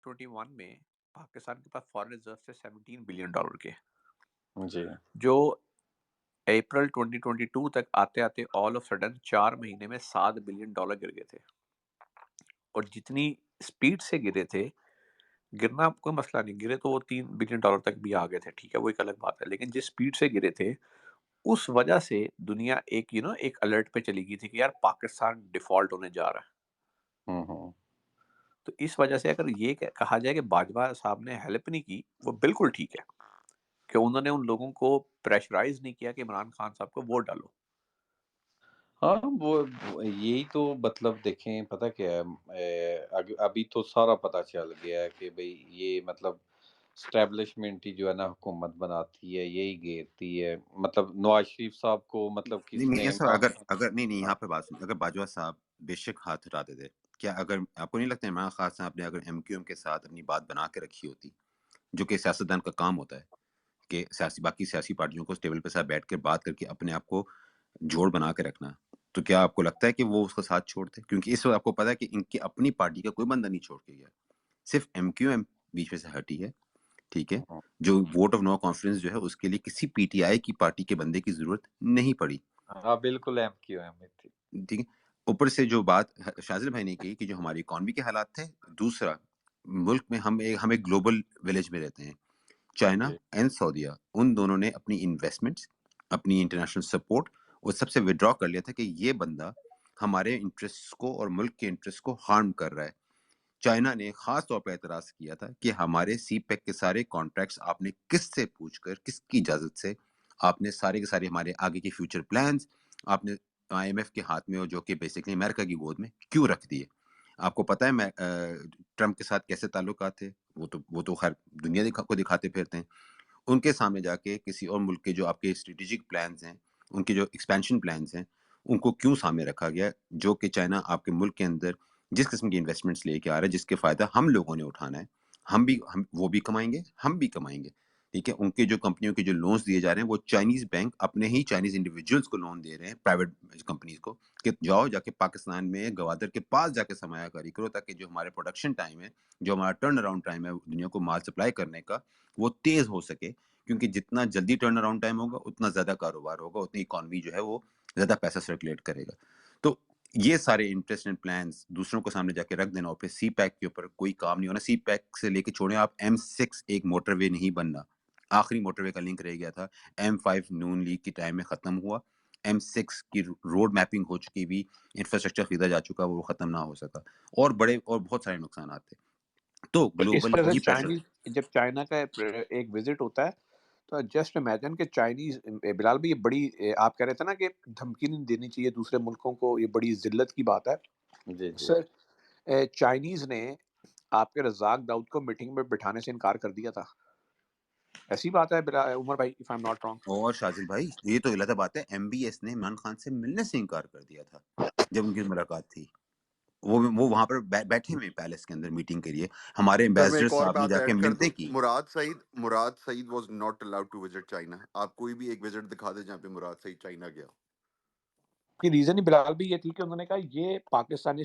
2021 میں پاکستان کے پاس foreign reserve تھے $17 بلین کے، جی جو اپریل 2022 تک آتے آتے آل آف سڈن 4 مہینے میں $7 بلین گر گئے تھے. اور جتنی اسپیڈ سے گرے تھے، گرنا کوئی مسئلہ نہیں، گرے تو وہ $3 بلین تک بھی آ گئے تھے، ٹھیک ہے وہ ایک الگ بات ہے، لیکن جس اسپیڈ سے گرے تھے اس وجہ سے دنیا ایک ایک الرٹ پہ چلی گئی تھی کہ یار پاکستان ڈیفالٹ ہونے جا رہا ہے. ہوں تو اس وجہ سے اگر یہ کہا جائے کہ باجوہ صاحب نے ہیلپ نہیں کی، وہ بالکل ٹھیک ہے کہ انہوں نے ان لوگوں کو پریشرائز نہیں کیا کہ عمران خان صاحب کو ووٹ ڈالو. ہاں یہی تو مطلب دیکھیں پتہ کیا ہے، ابھی تو سارا پتہ چل گیا ہے کہ بھئی یہ مطلب اسٹیبلشمنٹ ہی جو ہے نا حکومت بناتی ہے، یہی گھیرتی ہے. مطلب نواز شریف صاحب کو مطلب کس نہیں نے ایسا اگر نہیں یہاں پہ بات سنیں، اگر باجوہ صاحب بے شک ہاتھ ہٹاتے تھے، کیا اگر آپ کو نہیں لگتا عمران خان صاحب نے اگر ایم کیو ایم کے ساتھ اپنی بات بنا کے رکھی ہوتی، جو کہ سیاستدان کا کام ہوتا ہے کہ باقی سیاسی پارٹیوں کو ٹیبل پہ ساتھ بیٹھ کر بات کر کے اپنے آپ کو جوڑ بنا کے رکھنا، تو کیا آپ کو لگتا ہے کہ وہ اس کا ساتھ چھوڑتے؟ کیونکہ اس وقت آپ کو پتا ہے کہ ان کی اپنی پارٹی کا کوئی بندہ نہیں چھوڑ کے گیا، صرف ایم کیو ایم بیچ میں سے ہٹی ہے، ٹھیک ہے، جو ووٹ آف نو کانفیڈنس جو ہے اس کے لیے کسی پی ٹی آئی کی پارٹی کے بندے کی ضرورت نہیں پڑی. ہاں بالکل ایم کیو ایم میں تھی. ٹھیک ہے، اوپر سے جو بات شاذل بھائی نے کی کہ جو ہماری اکانومی کے حالات تھے، دوسرا ملک میں ہم ایک گلوبل ولیج میں رہتے ہیں. چائنا جی اینڈ سعودیہ ان دونوں نے اپنی انویسٹمنٹس، اپنی انٹرنیشنل سپورٹ وہ سب سے ودرا کر لیا تھا کہ یہ بندہ ہمارے انٹرسٹ کو اور ملک کے انٹرسٹ کو ہارم کر رہا ہے. چائنا نے خاص طور پہ اعتراض کیا تھا کہ ہمارے سی پیک کے سارے کانٹریکٹس آپ نے کس سے پوچھ کر، کس کی اجازت سے آپ نے سارے کے سارے ہمارے آگے کے فیوچر پلانز آپ نے آئی ایم ایف کے ہاتھ میں، جو کہ بیسکلی امریکہ کی گود میں کیوں رکھ دیے؟ آپ کو پتہ ہے ٹرمپ کے ساتھ کیسے تعلقات تھے، وہ تو خیر دنیا کو دکھاتے پھرتے ہیں. ان کے سامنے جا کے کسی اور ملک کے جو آپ کے اسٹریٹجک پلانز ہیں، ان کے جو ایکسپینشن پلانز ہیں، ان کو کیوں سامنے رکھا گیا، جو کہ چائنا آپ کے ملک کے اندر جس قسم کی انویسٹمنٹس لے کے آ رہا ہے، جس کے فائدہ ہم لوگوں نے اٹھانا ہے، وہ بھی کمائیں گے، ہم بھی کمائیں گے. ٹھیک ہے، ان کے جو کمپنیوں کے جو لونز دیے جا رہے ہیں وہ چائنیز بینک اپنے ہی چائنیز انڈیویجولس کو لون دے رہے ہیں، پرائیویٹ کمپنیز کو، کہ جاؤ جا کے پاکستان میں گوادر کے پاس جا کے سرمایہ کاری کرو، تاکہ جو ہمارے پروڈکشن ٹائم ہے، جو ہمارا ٹرن اراؤنڈ ٹائم ہے دنیا کو مال سپلائی کرنے کا، وہ تیز ہو سکے. کیونکہ جتنا جلدی ٹرن اراؤنڈ ٹائم ہوگا اتنا زیادہ کاروبار ہوگا، اتنی اکانومی جو ہے وہ زیادہ پیسہ سرکولیٹ کرے گا. تو یہ سارے انٹرسٹ اینڈ پلانز دوسروں کو سامنے جا کے رکھ دینا، اور پھر سی پیک کے اوپر کوئی کام نہیں ہونا. سی پیک سے لے کے چھوڑیں آپ، M6 ایک موٹر وے نہیں بننا، آخری موٹر وے کا لنک رہ گیا تھا، M5 نون لیگ کی ٹائم میں ختم ہوا، M6 کی روڈ میپنگ ہو چکی بھی، انفراسٹرکچر خریدا جا چکا، وہ ختم نہ ہو سکا، اور بہت سارے نقصانات تھے. تو تو اس گلوبل طرح یہ سے پریشر. جب چائنا کا ایک وزٹ ہوتا ہے تو جسٹ امیجن کہ چائنیز، بلال بھی یہ بڑی آپ کہہ رہے تھے نا کہ دھمکی نہیں دینی چاہیے دوسرے ملکوں کو، یہ بڑی ذلت کی بات ہے. جی جی سر چائنیز نے آپ کے رزاق داؤد کو میٹنگ میں بٹھانے سے انکار کر دیا تھا، ایسی بات ہے عمر بھائی if I'm not wrong. اور شاذل بھائی یہ تو غلط بات ہے، MBS نے عمران خان سے ملنے سے انکار کر دیا تھا جب ان کی ملاقات تھی. وہ وہاں پر بیٹھے ہوئے پیلس کے اندر میٹنگ کے لیے، ہمارے سر میں ایمبیسڈر ایک اور صاحب نے بات جا کے ایڈ کر دوں، منتیں کی. Murad Saeed was not allowed to visit China. آپ کوئی بھی ایک وزٹ دکھا دیں جہاں پہ مراد سعید چائنا گیا. کی ریزن ہی بلال بھی یہ تھی کہ انہوں نے کہا یہ پاکستانی